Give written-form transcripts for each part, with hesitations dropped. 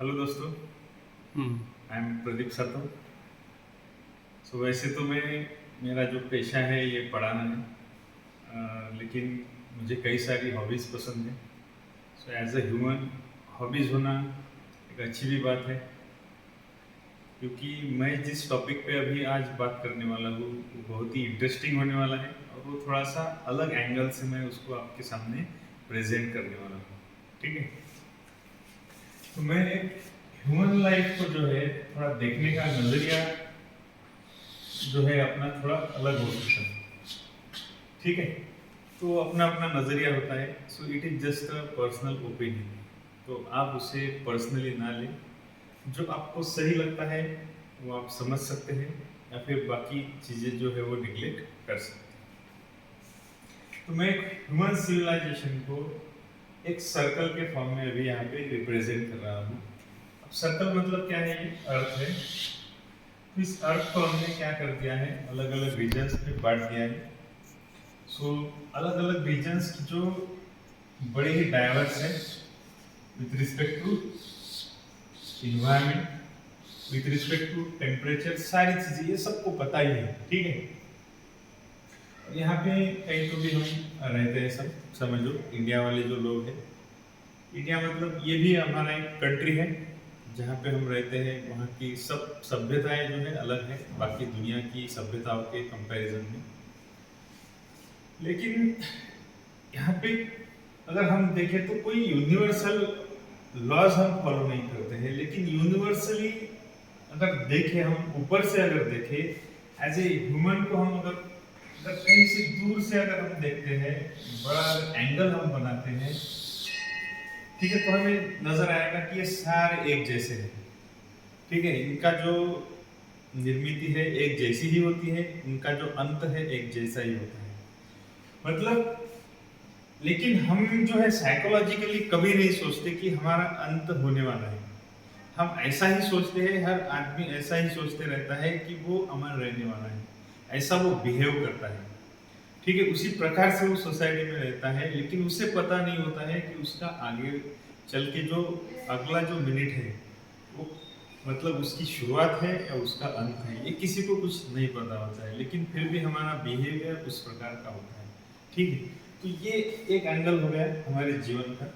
Hello दोस्तों। I am Pradeep Satav. वैसे तो मेरा जो पेशा है ये पढ़ाना है, लेकिन मुझे कई सारी हॉबीज़ पसंद है। एज ए ह्यूमन हॉबीज़ होना एक अच्छी भी बात है, क्योंकि मैं जिस टॉपिक पे अभी आज बात करने वाला हूँ वो बहुत ही इंटरेस्टिंग होने वाला है और वो थोड़ा सा अलग एंगल से मैं उसको आपके सामने प्रेजेंट करने वाला हूँ। ठीक है, तो मैं ह्यूमन लाइफ को जो है थोड़ा देखने का नज़रिया जो है अपना थोड़ा अलग हो सकता है। ठीक है, तो अपना अपना नज़रिया होता है। It is just a personal opinion, तो आप उसे पर्सनली ना लें। जो आपको सही लगता है वो आप समझ सकते हैं, या फिर बाकी चीज़ें जो है वो निगलेक्ट कर सकते हैं। तो मैं ह्यूमन सिविलाइजेशन को एक सर्कल के फॉर्म में अभी यहाँ पे रिप्रेजेंट कर रहा हूँ। अब सर्कल मतलब क्या है? ये अर्थ है। तो इस अर्थ को हमने क्या कर दिया है, अलग अलग रीजन्स में बांट दिया है। अलग अलग रीजन्स की जो बड़े ही डाइवर्स है with respect to environment, with respect to temperature, सारी चीजें ये सबको पता ही है। ठीक है, यहाँ पे कहीं तो भी हम रहते हैं, सब समझो इंडिया वाले जो लोग हैं। इंडिया मतलब ये भी हमारा एक कंट्री है जहाँ पे हम रहते हैं। वहाँ की सब सभ्यताएं जो है अलग है बाकी दुनिया की सभ्यताओं के कंपैरिजन में। लेकिन यहाँ पे अगर हम देखें तो कोई यूनिवर्सल लॉज हम फॉलो नहीं करते हैं, लेकिन यूनिवर्सली अगर देखें, हम ऊपर से अगर देखें एज ए ह्यूमन को, हम अगर अगर कहीं से दूर से अगर हम देखते हैं, बड़ा एंगल हम बनाते हैं, ठीक है, तो हमें नजर आएगा कि ये सारे एक जैसे हैं। ठीक है, इनका जो निर्मिति है एक जैसी ही होती है, इनका जो अंत है एक जैसा ही होता है। मतलब लेकिन हम जो है साइकोलॉजिकली कभी नहीं सोचते कि हमारा अंत होने वाला है। हम ऐसा ही सोचते हैं, हर आदमी ऐसा ही सोचते रहता है कि वो अमर रहने वाला है, ऐसा वो बिहेव करता है। ठीक है, उसी प्रकार से वो सोसाइटी में रहता है, लेकिन उसे पता नहीं होता है कि उसका आगे चल के जो अगला जो मिनट है वो मतलब उसकी शुरुआत है या उसका अंत है, ये किसी को कुछ नहीं पता होता है। लेकिन फिर भी हमारा बिहेवियर उस प्रकार का होता है। ठीक है, तो ये एक एंगल हो गया हमारे जीवन का,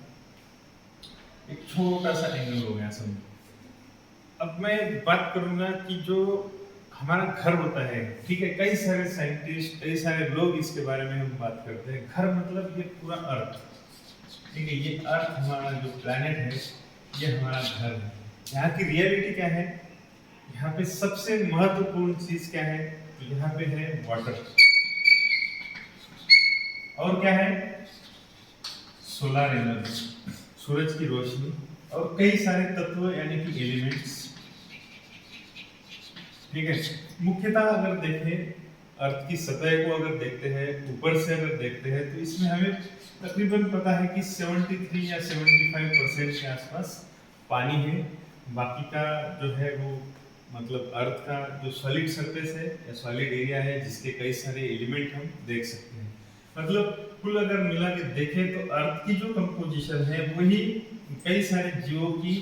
एक छोटा सा एंगल हो गया समझो। अब मैं बात करूंगा कि जो हमारा घर होता है, ठीक है, कई सारे साइंटिस्ट, कई सारे लोग इसके बारे में हम बात करते हैं। घर मतलब ये पूरा अर्थ, ठीक है, ये अर्थ हमारा जो प्लैनेट है ये हमारा घर है। यहाँ की रियलिटी क्या है? यहाँ पे सबसे महत्वपूर्ण चीज क्या है? यहाँ पे है वाटर, और क्या है? सोलर एनर्जी, सूरज की रोशनी, और कई सारे तत्व यानी कि एलिमेंट्स। ठीक है, मुख्यतः अगर देखें अर्थ की सतह को, अगर देखते हैं ऊपर से अगर देखते हैं, तो इसमें हमें तकरीबन पता है कि 73 या 75% के आसपास पानी है। बाकी का जो है वो मतलब अर्थ का जो सॉलिड सरफेस है या सॉलिड एरिया है, जिसके कई सारे एलिमेंट हम देख सकते हैं। मतलब कुल अगर मिला के देखें तो अर्थ की जो कंपोजिशन है वही कई सारे जीवों की,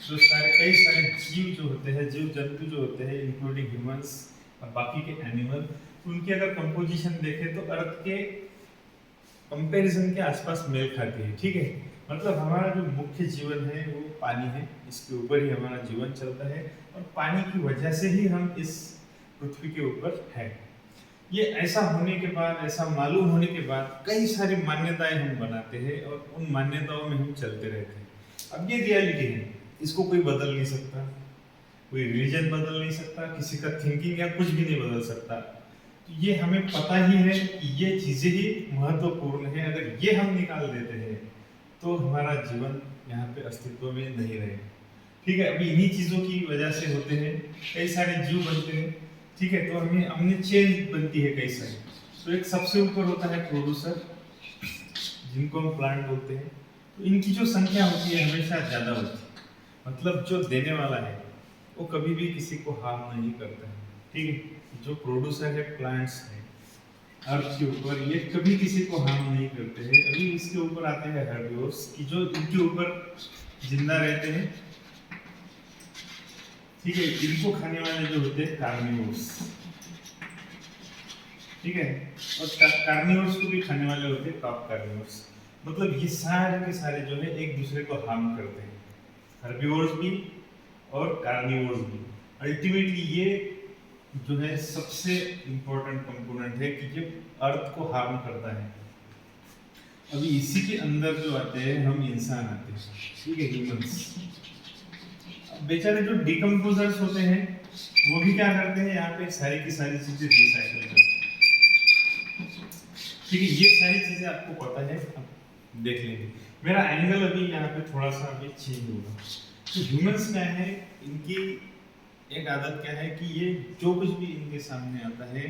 जो कई सारे जीव जो होते हैं, जीव जंतु जो होते हैं इंक्लूडिंग ह्यूमंस और बाकी के एनिमल, उनकी अगर कंपोजिशन देखें तो अर्थ के कंपैरिजन के आसपास मेल खाती है। ठीक है, मतलब हमारा जो मुख्य जीवन है वो पानी है, इसके ऊपर ही हमारा जीवन चलता है और पानी की वजह से ही हम इस पृथ्वी के ऊपर हैं। ये ऐसा होने के बाद, ऐसा मालूम होने के बाद कई सारी मान्यताएं हम बनाते हैं और उन मान्यताओं में हम चलते रहते हैं। अब ये रियलिटी है, इसको कोई बदल नहीं सकता, कोई रिलीजन बदल नहीं सकता, किसी का थिंकिंग या कुछ भी नहीं बदल सकता। तो ये हमें पता ही है कि ये चीजें ही महत्वपूर्ण है। अगर ये हम निकाल देते हैं तो हमारा जीवन यहाँ पे अस्तित्व में नहीं रहेगा। ठीक है, अभी इन्हीं चीजों की वजह से होते हैं कई सारे जीव बनते हैं। ठीक है, तो हमें हमने चेंज बनती है कई सारी। तो एक सबसे ऊपर होता है प्रोड्यूसर, जिनको हम प्लांट बोलते हैं। तो इनकी जो संख्या होती है हमेशा ज्यादा होती है। मतलब जो देने वाला है वो कभी भी किसी को हार्म नहीं करता है। ठीक है, जो प्रोड्यूसर है प्लांट्स है अर्थ के ऊपर, ये कभी किसी को हार्म नहीं करते हैं। अभी इसके ऊपर आते हैं हर्बिवोर्स की, जो इनके ऊपर जिंदा रहते हैं ठीक है, इनको खाने वाले जो होते हैं कार्निवोर्स, ठीक है, और कार्निवोर्स को भी खाने वाले होते हैं टॉप कार्निवोर्स। मतलब ये सारे के सारे जो है एक दूसरे को हार्म करते हैं, हर्बीवोर्स भी और कार्निवोर्स भी। अल्टीमेटली ये जो है सबसे इंपॉर्टेंट कंपोनेंट है कि ये अर्थ को हार्म करता है। अभी इसी के अंदर जो आते हैं हम इंसान आते हैं, ठीक है, ह्यूमंस। बेचारे जो डिकम्पोजर्स होते हैं वो भी क्या करते हैं, यहाँ पे सारी की सारी चीजें रिसाइकल करते हैं, ठीक है। ये सारी चीजें आपको पता है, अब देख लेंगे। मेरा एंगल अभी यहाँ पे थोड़ा सा अभी चेंज होगा। तो ह्यूमंस क्या है, इनकी एक आदत क्या है कि ये जो कुछ भी इनके सामने आता है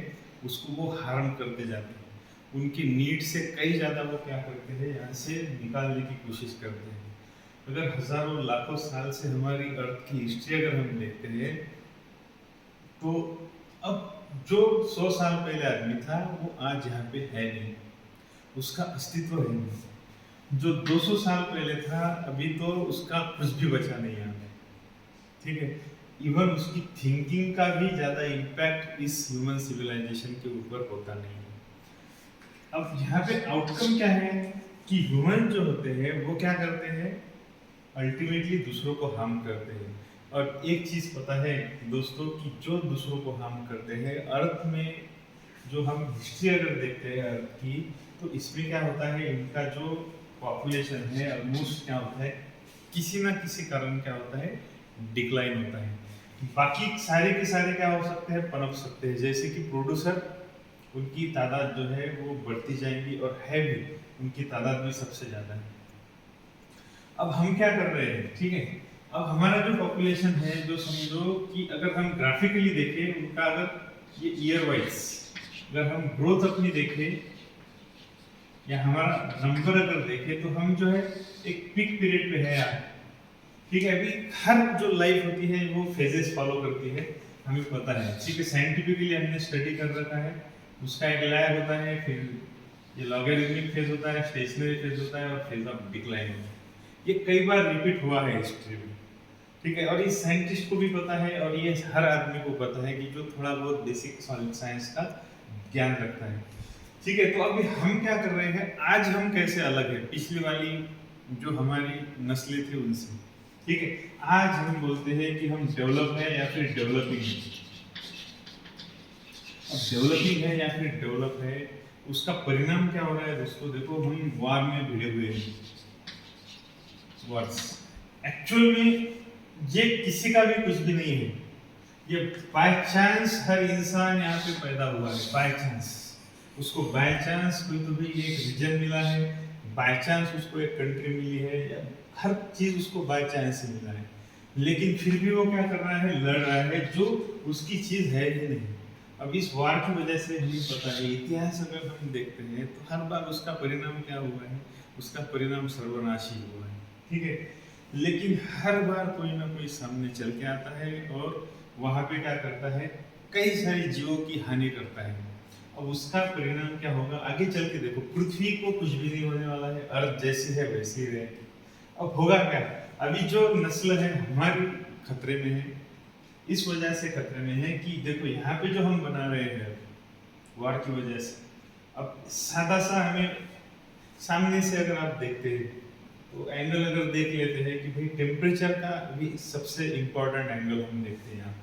उसको वो हार्म करते जाते हैं। उनकी नीड से कई ज्यादा वो क्या करते हैं, यहाँ से निकालने की कोशिश करते हैं। अगर हजारों लाखों साल से हमारी अर्थ की हिस्ट्री अगर हम देखते हैं तो अब जो 100 साल पहले आदमी था वो आज यहाँ पे है नहीं, उसका अस्तित्व है नहीं। जो 200 साल पहले था अभी तो उसका कुछ भी बचा नहीं यहाँ पे, ठीक है। इवन उसकी थिंकिंग का भी ज्यादा इम्पैक्ट इस ह्यूमन सिविलाइजेशन के ऊपर होता नहीं है। अब यहाँ पे आउटकम क्या है कि ह्यूमन जो होते हैं वो क्या करते हैं, अल्टीमेटली दूसरों को हार्म करते हैं। और एक चीज पता है दोस्तों कि जो दूसरों को हार्म करते हैं, अर्थ में जो हम हिस्ट्री अगर देखते हैं अर्थ की, तो इसमें क्या होता है, इनका जो पॉपुलेशन है ऑलमोस्ट क्या होता है, किसी ना किसी कारण क्या होता है, डिक्लाइन होता है। बाकी सारे के सारे क्या हो सकते हैं, पनप सकते हैं। जैसे कि प्रोड्यूसर, उनकी तादाद जो है वो बढ़ती जाएगी, और है भी, उनकी तादाद भी सबसे ज्यादा है। अब हम क्या कर रहे हैं, ठीक है, अब हमारा जो पॉपुलेशन है, जो समझो कि अगर हम ग्राफिकली देखें उनका, अगर ये ईयर वाइज अगर हम ग्रोथ अपनी देखें या हमारा नंबर अगर देखें, तो हम जो है एक पीक पीरियड पे है यार, ठीक है। अभी हर जो लाइफ होती है वो फेजेस फॉलो करती है, हमें पता है, ठीक है। साइंटिफिकली हमने स्टडी कर रखा है, उसका एक लैग होता है, फिर ये लॉगरिथमिक फेज होता है, स्टेशनरी फेज होता है, और फेज ऑफ डिक्लाइन होता है। ये कई बार रिपीट हुआ है हिस्ट्री में, ठीक है। और ये साइंटिस्ट को भी पता है, और ये हर आदमी को पता है कि जो थोड़ा बहुत बेसिक सॉलिड साइंस का ज्ञान रखता है, ठीक है। तो अभी हम क्या कर रहे हैं, आज हम कैसे अलग है पिछली वाली जो हमारी नस्लें थी उनसे, ठीक है। आज हम बोलते हैं कि हम डेवलप है या फिर डेवलपिंग है। अब डेवलपिंग है या फिर डेवलप है, उसका परिणाम क्या हो रहा है दोस्तों, देखो हम वार में भिड़े हुए हैं। वर्ड्स एक्चुअल में ये किसी का भी कुछ भी नहीं है, ये बाय चांस हर इंसान यहाँ पे पैदा हुआ है, बाय चांस उसको, बाय चांस कोई तो भी एक रीजन मिला है, बाय चांस उसको एक कंट्री मिली है, या हर चीज उसको बाय चांस से मिला है। लेकिन फिर भी वो क्या कर रहा है, लड़ रहा है जो उसकी चीज है ही नहीं। अब इस वार की वजह से हमें पता है, इतिहास अगर हम देखते हैं तो हर बार उसका परिणाम क्या हुआ है, उसका परिणाम सर्वनाशी हुआ है, ठीक है। लेकिन हर बार कोई ना कोई सामने चल के आता है, और वहां पे क्या करता है, कई सारे जीवों की हानि करता है। अब उसका परिणाम क्या होगा, आगे चल के देखो, पृथ्वी को कुछ भी नहीं होने वाला है, अर्थ जैसी है वैसी रहेगी। अब होगा क्या, अभी जो नस्ल है हमारी खतरे में है, इस वजह से खतरे में है कि देखो यहाँ पे जो हम बना रहे हैं वार की वजह से, अब सादा सा हमें सामने से अगर आप देखते हैं तो एंगल अगर देख लेते हैं कि भाई टेम्परेचर का भी सबसे इम्पोर्टेंट एंगल हम देखते हैं यहाँ,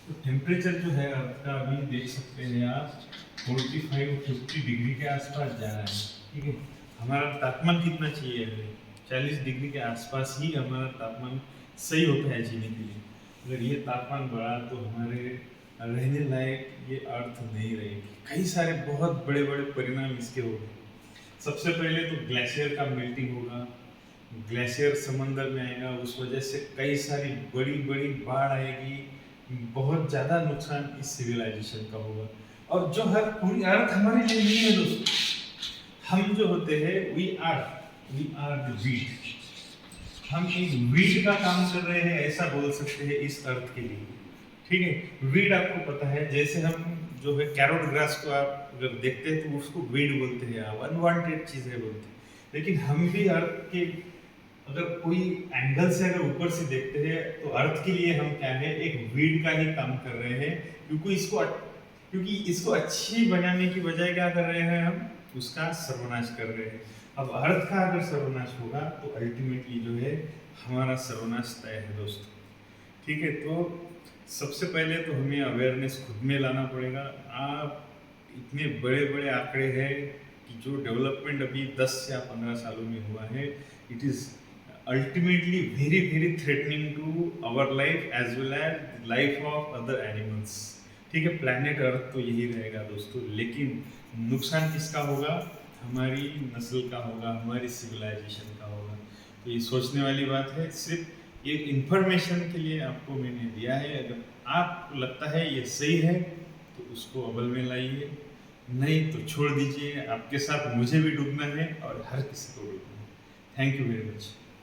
तो टेम्परेचर जो है आपका अभी देख सकते हैं आप 45-50 डिग्री के आसपास जा रहा है, ठीक है। हमारा तापमान कितना चाहिए, 40 डिग्री के आसपास ही हमारा तापमान सही होता है जीने के लिए। अगर ये तापमान बढ़ा तो हमारे रहने लायक ये अर्थ नहीं रहेगी। कई सारे बहुत बड़े बड़े परिणाम इसके होंगे। सबसे पहले तो ग्लेशियर का मेल्टिंग होगा, ग्लेशियर समंदर में आएगा, उस वजह से कई सारी बड़ी बड़ी बाढ़ आएगी, बहुत ज़्यादा नुकसान इस सिविलाइजेशन का होगा। और जो हर पूरी अर्थ हमारे लिए नहीं है दोस्तों, हम जो होते हैं वी आर द वीड, हम एक वीड का काम कर रहे हैं ऐसा बोल सकते हैं इस अर्थ के लिए, ठीक है। वीड आपको पता है, जैसे हम जो है कैरोट ग्रास को आप अगर देखते हैं तो उसको वीड बोलते हैं, आप अनवांटेड चीजें बोलते हैं। लेकिन हम भी अर्थ के अगर कोई एंगल से अगर ऊपर से देखते हैं तो अर्थ के लिए हम क्या है, एक वीड का ही काम कर रहे हैं, क्योंकि इसको अच्छी बनाने की बजाय क्या कर रहे हैं, हम उसका सर्वनाश कर रहे हैं। अब अर्थ का अगर सर्वनाश होगा तो अल्टीमेटली जो है हमारा सर्वनाश तय है दोस्तों। ठीक है, तो सबसे पहले तो हमें अवेयरनेस खुद में लाना पड़ेगा। आप इतने बड़े बड़े आंकड़े हैं कि जो डेवलपमेंट अभी 10 या 15 सालों में हुआ है, it is ultimately very very threatening to our life as well as life of other animals. ठीक है, प्लैनेट अर्थ तो यही रहेगा दोस्तों, लेकिन नुकसान किसका होगा, हमारी नस्ल का होगा, हमारी सिविलाइजेशन का होगा। तो ये सोचने वाली बात है। सिर्फ ये इंफॉर्मेशन के लिए आपको मैंने दिया है। अगर आपको लगता है ये सही है तो उसको अमल में लाइए, नहीं तो छोड़ दीजिए। आपके साथ मुझे भी डूबना है और हर किसी को डूबना है। Thank you very much.